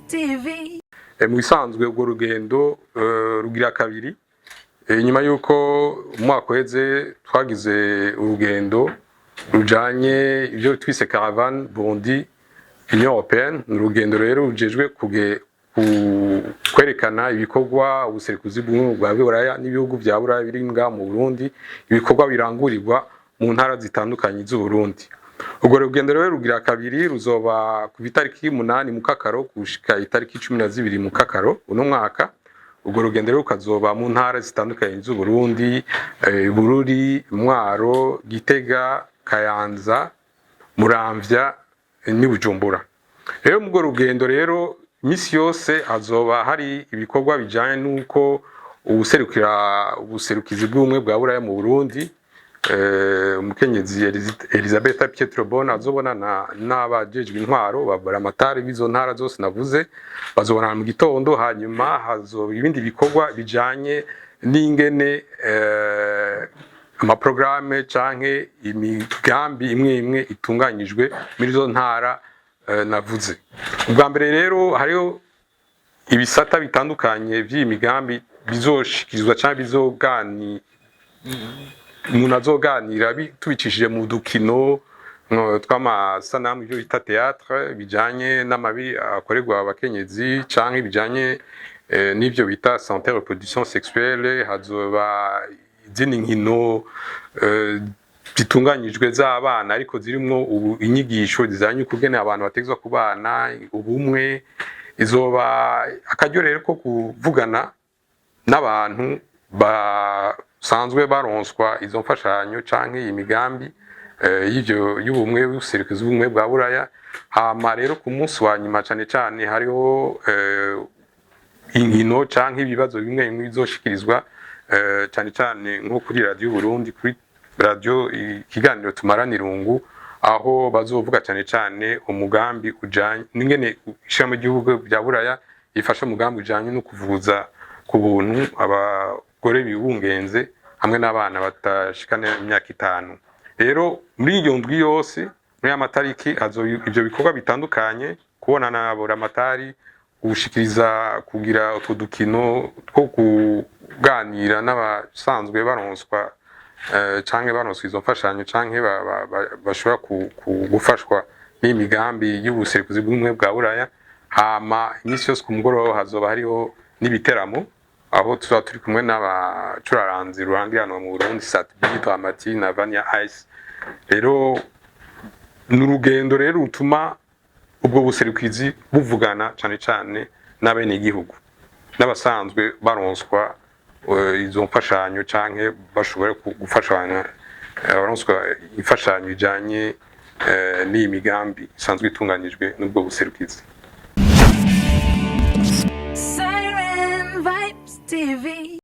TV. Mu bisanzwe ubwo rugendo rugira kabiri nyuma yuko umwaka uheze twagize urugendo rujanye ibyo twise caravane Burundi Union Européenne. Urugendo rero rujejwe kwerekana ibikorwa ubuserukizi bwa Buraya n'ibihugu bya Buraya biri nga mu Burundi, ibikorwa birangurirwa mu ntara zitandukanye z'u Burundi. Ubwo rugendo rero rugira kabiri ruzoba ku itariki 8 mu Kakaro gushika itariki 12 mu Kakaro uno mwaka. Ubwo rugendo rero rukazoba mu ntara zitandukanye z'u Burundi, Bururi, Mwaro, Gitega, Kayanza, Muramvya ni Bujumbura. Rero mu rugendo rero imisi yose hazoba hari ibikorwa bijanye nuko ubuserukizi bw'ubumwe bwa Buraya mu Burundi, umukenyezi Elisabeth Pietrobon azobonana n'abajejwe intwaro babara amatari bizo ntara zose navuze, bazobonana mu gitondo. Hanyuma hazoba ibindi bikorwa bijanye n'ingene amaprograme canke imigambi imwe itunganyijwe muri zo ntara navuze. Ubwa mbere rero hariho ibisata bitandukanye by'imigambi bizoshikirizwa canke umuntu azoganira tubicishije mu dukino tw'amasanamu ibyo bita théâtre bijanye n'amabi akorerwa abakenyezi canke bijanye n'ibyo bita santé reproduction sexuelle. Hazoba izindi nkino zitunganyijwe z'abana ariko zirimwo inyigisho zizanye ukugene abantu bategezwa kubana, ubumwe. Izoba akaryo rero ko kuvugana n'abantu basanzwe baronswa izo mfashanyo canke imigambi y'ubumwe buserukizi bw'ubumwe bwa Buraya. Hama rero ku munsi wa nyuma cane hariho inkino canke ibibazo bimwe bizoshikirizwa cane nko kuri radio Burundi, kuri radio ikiganiro tumarana irungu, aho bazovuga cane umugambi ujanye n'ingene ishami ry'igihugu bya Buraya ifasha umugambi ujanye no kuvuza ku buntu abagore bibungenze hamwe n'abana batashikana imyaka 5. Rero muri iyo ndwi yose muri amatariki ivyo bikorwa bitandukanye, kubonana nabora amatari, gushikiriza kugira utudukino two kuganira n'abasanzwe baronswa canke baronswa izo mfashanyo canke bashobora gufashwa n'imigambi y'ubuserukizi bw'ubumwe bwa Buraya. Hama imisi yose ku mugoroba hazoba hariho n'ibiteramo, aho tuzaba turi kumwe n'abacuraranzi rurangiranwa mu Burundi Satbi, Dramati na Vania Ice. Rero n'urugendo rero rutuma ubwo buserukizi buvugana cane n'abene igihugu n'abasanzwe baronswa izo mfashanyo canke bashobora gufashanya baronswa imfashanyo ijanye n'iyi migambi isanzwe itunganijwe n'ubwo buserukizi. Siren Vibes TV.